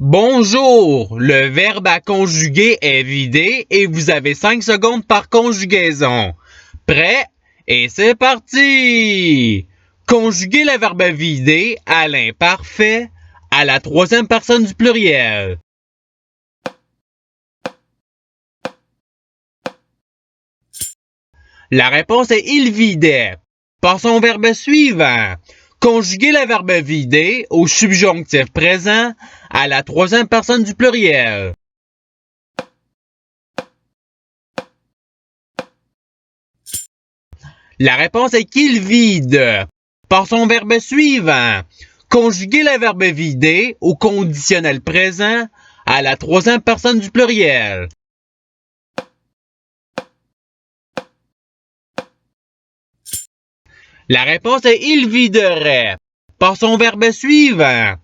Bonjour, le verbe à conjuguer est vidé et vous avez 5 secondes par conjugaison. Prêt? Et c'est parti! Conjuguez le verbe vider à l'imparfait à la troisième personne du pluriel. La réponse est il vidait. Passons au verbe suivant. Conjuguez le verbe vider au subjonctif présent à la troisième personne du pluriel. La réponse est qu'il vide. Passons au verbe suivant. Conjuguez le verbe vider au conditionnel présent à la troisième personne du pluriel. La réponse est il viderait. Passons au verbe suivant.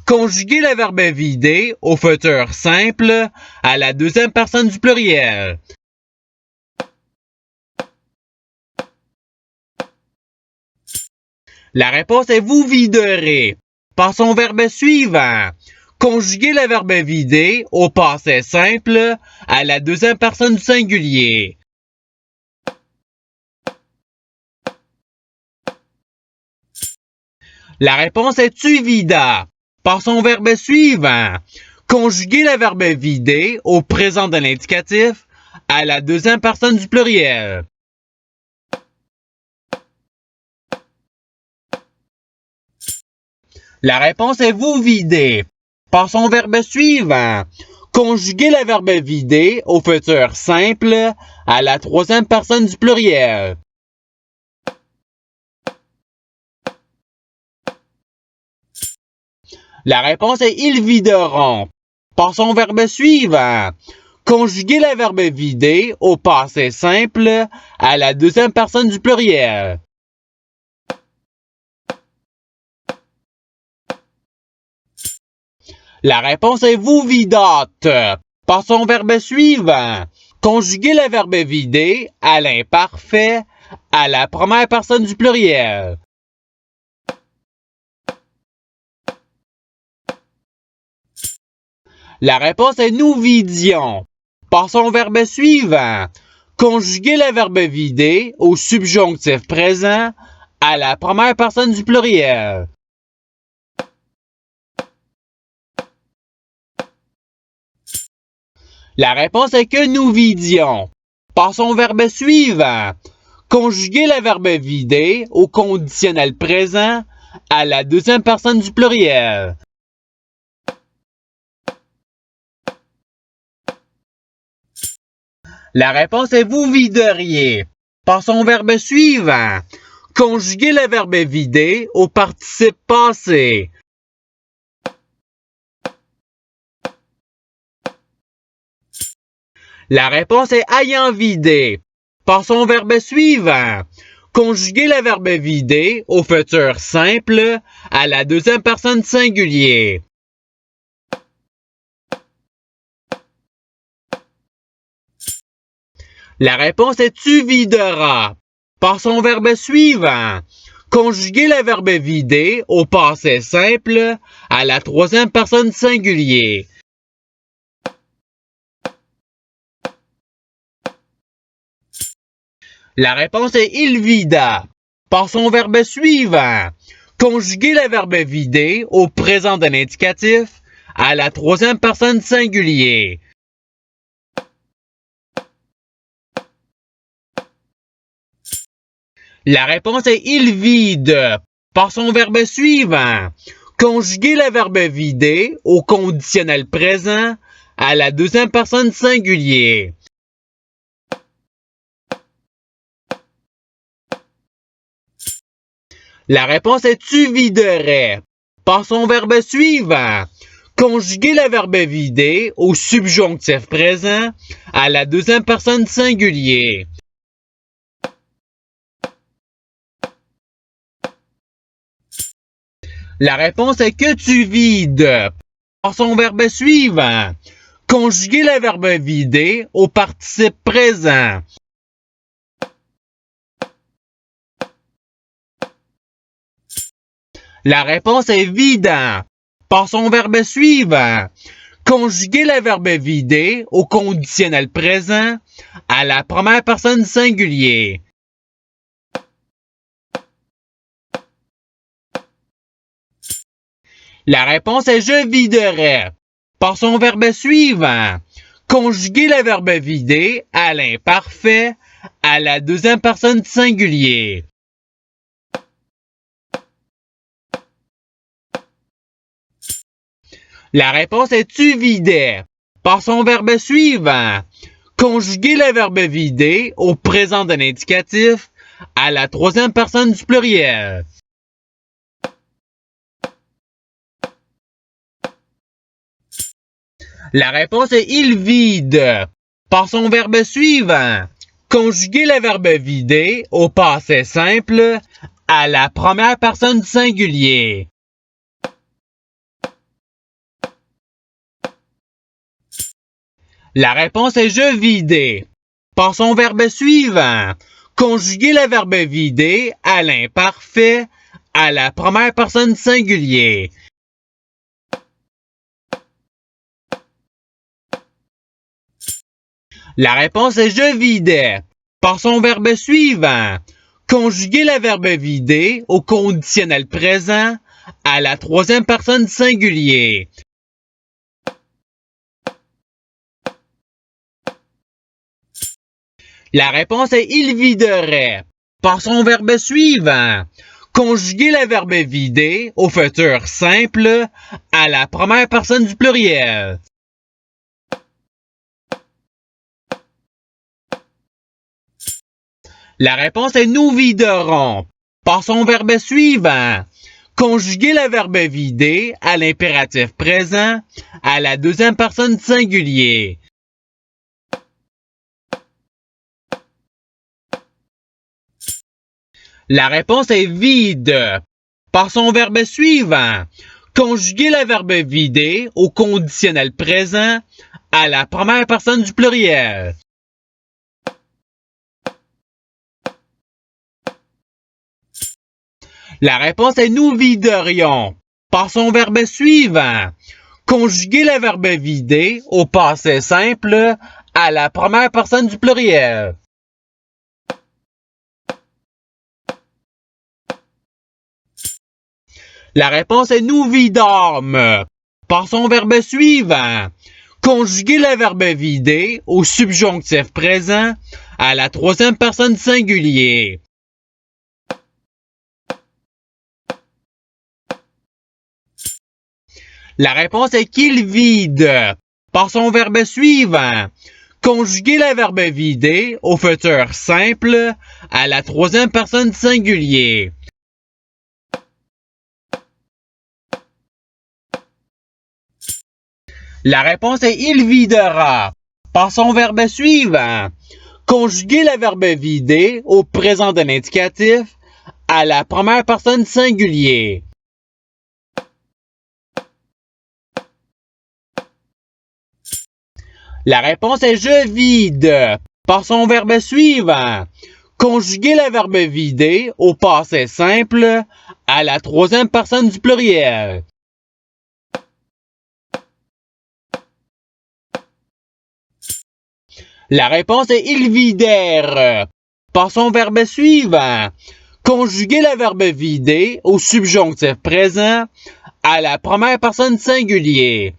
Conjuguez le verbe vider au futur simple à la deuxième personne du pluriel. La réponse est vous viderait. Passons au verbe suivant. Conjuguez le verbe vider au passé simple à la deuxième personne du singulier. La réponse est tu vida. Passons au verbe suivant. Conjuguez le verbe vider au présent de l'indicatif à la deuxième personne du pluriel. La réponse est vous videz. Passons au verbe suivant. Conjuguez le verbe vider au futur simple à la troisième personne du pluriel. La réponse est ils videront. Passons au verbe suivant. Conjuguez le verbe vider au passé simple à la deuxième personne du pluriel. La réponse est vous vidâtes. Passons au verbe suivant. Conjuguez le verbe vider à l'imparfait à la première personne du pluriel. La réponse est nous vidions. Passons au verbe suivant. Conjuguez le verbe vider au subjonctif présent à la première personne du pluriel. La réponse est que nous vidions. Passons au verbe suivant. Conjuguez le verbe vider au conditionnel présent à la deuxième personne du pluriel. La réponse est vous videriez. Passons au verbe suivant. Conjuguez le verbe vider au participe passé. La réponse est ayant vidé. Passons au verbe suivant. Conjuguez le verbe vider au futur simple à la deuxième personne singulier. La réponse est tu videras. Passons au verbe suivant. Conjuguez le verbe vider au passé simple à la troisième personne singulier. La réponse est il vida. Passons au verbe suivant. Conjuguez le verbe vider au présent de l'indicatif à la troisième personne singulier. La réponse est il vide. Passons au verbe suivant. Conjuguez le verbe vider au conditionnel présent à la deuxième personne singulier. La réponse est tu viderais. Passons au verbe suivant. Conjuguez le verbe vider au subjonctif présent à la deuxième personne singulier. La réponse est que tu vides. Passons au verbe suivant. Conjuguez le verbe vider au participe présent. La réponse est vidant. par son verbe suivant. Conjuguer le verbe vider au conditionnel présent à la première personne du singulier. La réponse est je viderai. Par son verbe suivant. Conjuguer le verbe vider à l'imparfait à la deuxième personne du singulier. La réponse est tu vidais. Par son verbe suivant. Conjuguer le verbe vider au présent de l'indicatif à la troisième personne du pluriel. La réponse est il vide. Par son verbe suivant. Conjuguer le verbe vider au passé simple à la première personne du singulier. La réponse est je vidais. Par son verbe suivant. Conjuguer le verbe vider à l'imparfait à la première personne du singulier. La réponse est je vidais. Par son verbe suivant. Conjuguer le verbe vider au conditionnel présent à la troisième personne du singulier. La réponse est il viderait. Par son verbe suivant. Conjuguer le verbe vider au futur simple à la première personne du pluriel. La réponse est nous viderons. Par son verbe suivant. Conjuguer le verbe vider à l'impératif présent à la deuxième personne du singulier. La réponse est vide. Par son verbe suivant. Conjuguer le verbe vider au conditionnel présent à la première personne du pluriel. La réponse est nous viderions. Par son verbe suivant. Conjuguer le verbe vider au passé simple à la première personne du pluriel. La réponse est nous vidâmes. Par son verbe suivant. Conjuguer le verbe vider au subjonctif présent à la troisième personne du singulier. La réponse est qu'il vide. Par son verbe suivant. Conjuguer le verbe vider au futur simple à la troisième personne du singulier. La réponse est il videra. Par son verbe suivant. Conjuguer le verbe vider au présent de l'indicatif à la première personne du singulier. La réponse est je vide. Par son verbe suivant. Conjuguer le verbe vider au passé simple à la troisième personne du pluriel. La réponse est il vidèrent. Par son verbe suivant. Conjuguer le verbe vider au subjonctif présent à la première personne du singulier.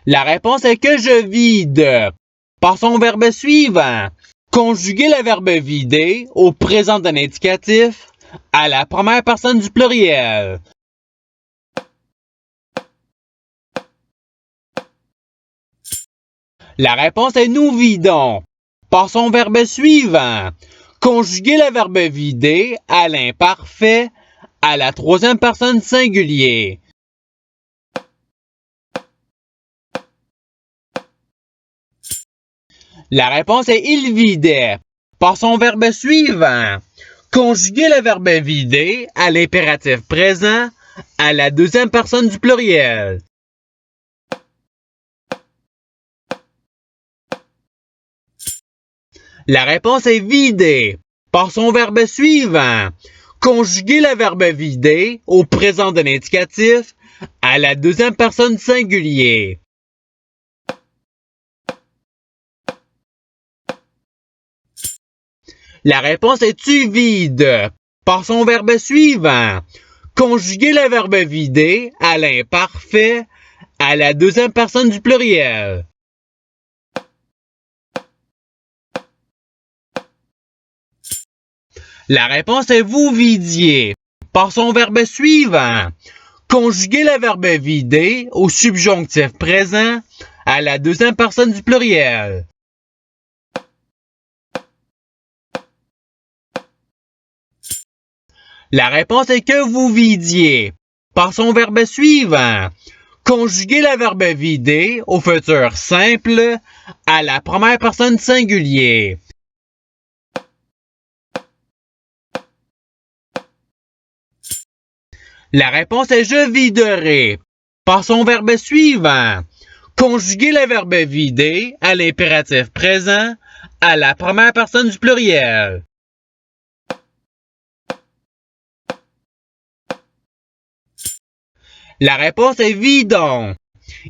La réponse est que je vide. Par son verbe suivant. Conjuguer le verbe vider au présent d'un indicatif à la première personne du pluriel. La réponse est nous vidons. Par son verbe suivant. Conjuguer le verbe vider à l'imparfait à la troisième personne singulier. La réponse est il vidait. Par son verbe suivant. Conjuguer le verbe vider à l'impératif présent à la deuxième personne du pluriel. La réponse est vidé. par son verbe suivant. Conjuguer le verbe vider au présent de l'indicatif à la deuxième personne du singulier. La réponse est tu vide par son verbe suivant. Conjuguer le verbe vider à l'imparfait à la deuxième personne du pluriel. La réponse est vous vidiez par son verbe suivant. Conjuguer le verbe vider au subjonctif présent à la deuxième personne du pluriel. La réponse est que vous vidiez par son verbe suivant. Conjuguer le verbe vider au futur simple à la première personne du singulier. La réponse est je viderai par son verbe suivant. Conjuguer le verbe vider à l'impératif présent à la première personne du pluriel. La réponse est vidons.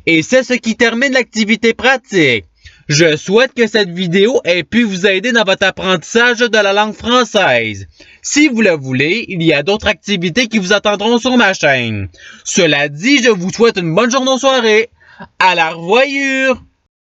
Et c'est ce qui termine l'activité pratique. Je souhaite que cette vidéo ait pu vous aider dans votre apprentissage de la langue française. Si vous le voulez, il y a d'autres activités qui vous attendront sur ma chaîne. Cela dit, je vous souhaite une bonne journée ou soirée. À la revoyure!